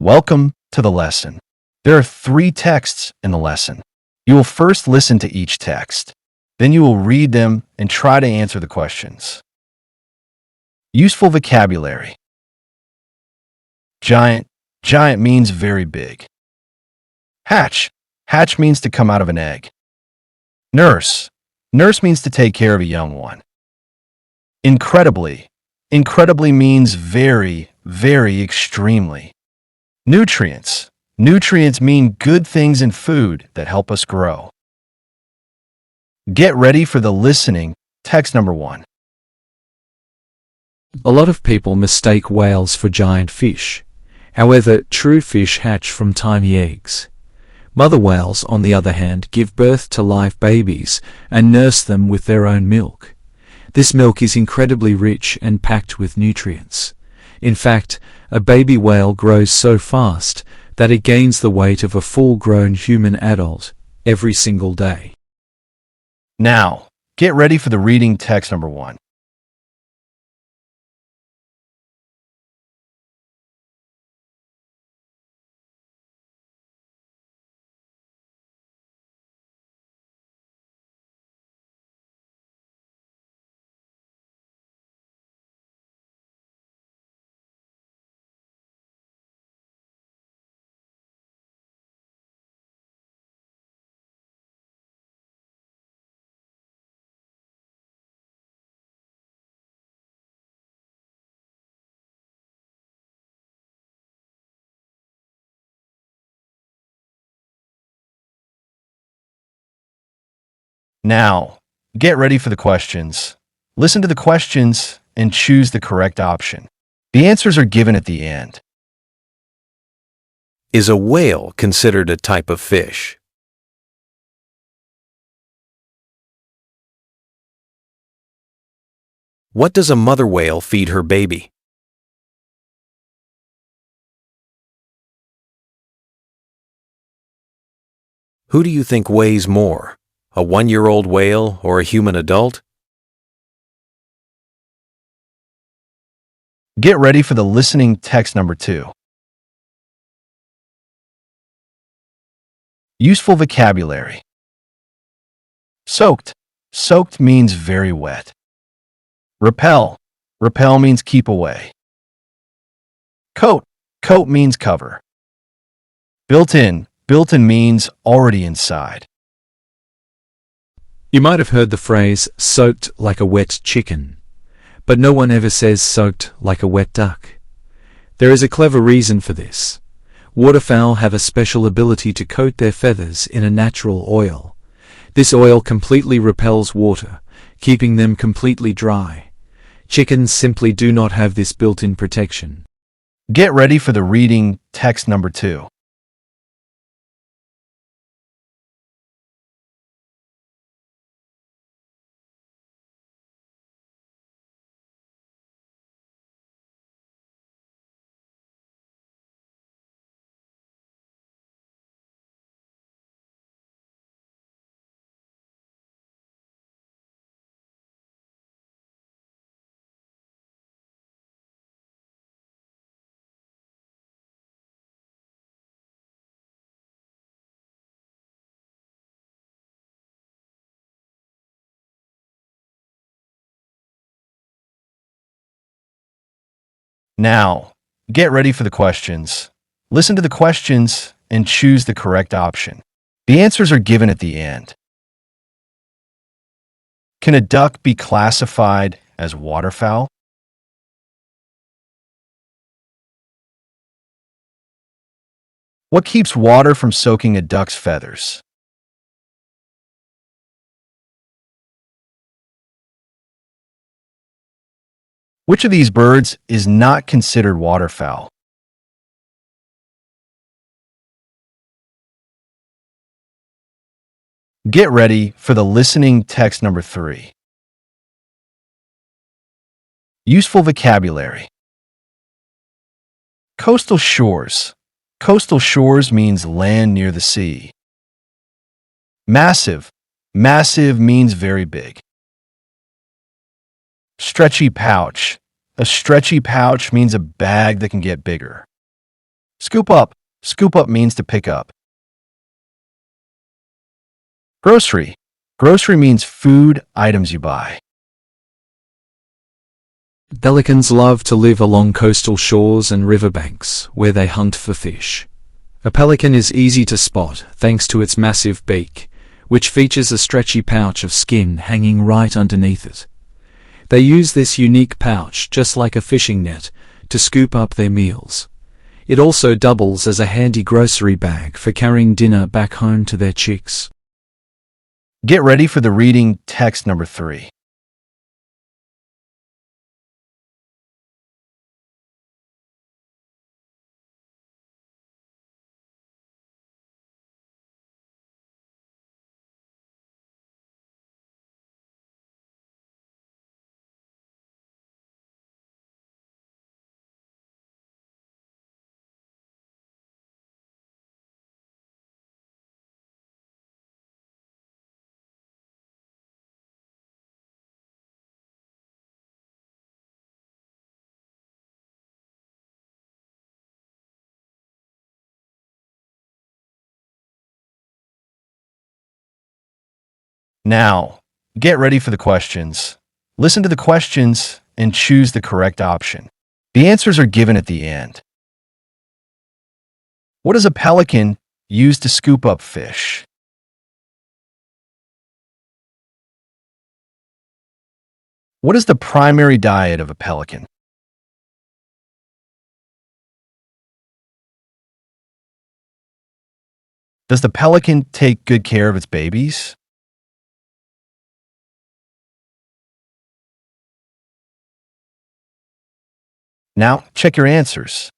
Welcome to the lesson. There are 3 texts in the lesson. You will first listen to each text. Then you will read them and try to answer the questions. Useful vocabulary. Giant. Giant means very big. Hatch. Hatch means to come out of an egg. Nurse. Nurse means to take care of a young one. Incredibly. Incredibly means very, very extremely. Nutrients. Nutrients mean good things in food that help us grow. Get ready for the listening. Text number 1. A lot of people mistake whales for giant fish. However, true fish hatch from tiny eggs. Mother whales, on the other hand, give birth to live babies and nurse them with their own milk. This milk is incredibly rich and packed with nutrients. In fact, a baby whale grows so fast that it gains the weight of a full-grown human adult every single day. Now, get ready for the reading. Text number 1. Now, get ready for the questions. Listen to the questions and choose the correct option. The answers are given at the end. Is a whale considered a type of fish? What does a mother whale feed her baby? Who do you think weighs more, a 1-year-old whale or a human adult? Get ready for the listening. Text number 2. Useful vocabulary. Soaked. Soaked means very wet. Repel. Repel means keep away. Coat. Coat means cover. Built-in. Built-in means already inside. You might have heard the phrase, soaked like a wet chicken, but no one ever says soaked like a wet duck. There is a clever reason for this. Waterfowl have a special ability to coat their feathers in a natural oil. This oil completely repels water, keeping them completely dry. Chickens simply do not have this built-in protection. Get ready for the reading. Text number 2. Now, get ready for the questions. Listen to the questions and choose the correct option. The answers are given at the end. Can a duck be classified as waterfowl? What keeps water from soaking a duck's feathers? Which of these birds is not considered waterfowl? Get ready for the listening. Text number 3. Useful vocabulary. Coastal shores. Coastal shores means land near the sea. Massive. Massive means very big. Stretchy pouch. A stretchy pouch means a bag that can get bigger. Scoop up. Scoop up means to pick up. Grocery. Grocery means food, items you buy. Pelicans love to live along coastal shores and riverbanks, where they hunt for fish. A pelican is easy to spot thanks to its massive beak, which features a stretchy pouch of skin hanging right underneath it. They use this unique pouch, just like a fishing net, to scoop up their meals. It also doubles as a handy grocery bag for carrying dinner back home to their chicks. Get ready for the reading text number 3. Now, get ready for the questions. Listen to the questions and choose the correct option. The answers are given at the end. What does a pelican use to scoop up fish? What is the primary diet of a pelican? Does the pelican take good care of its babies? Now, check your answers.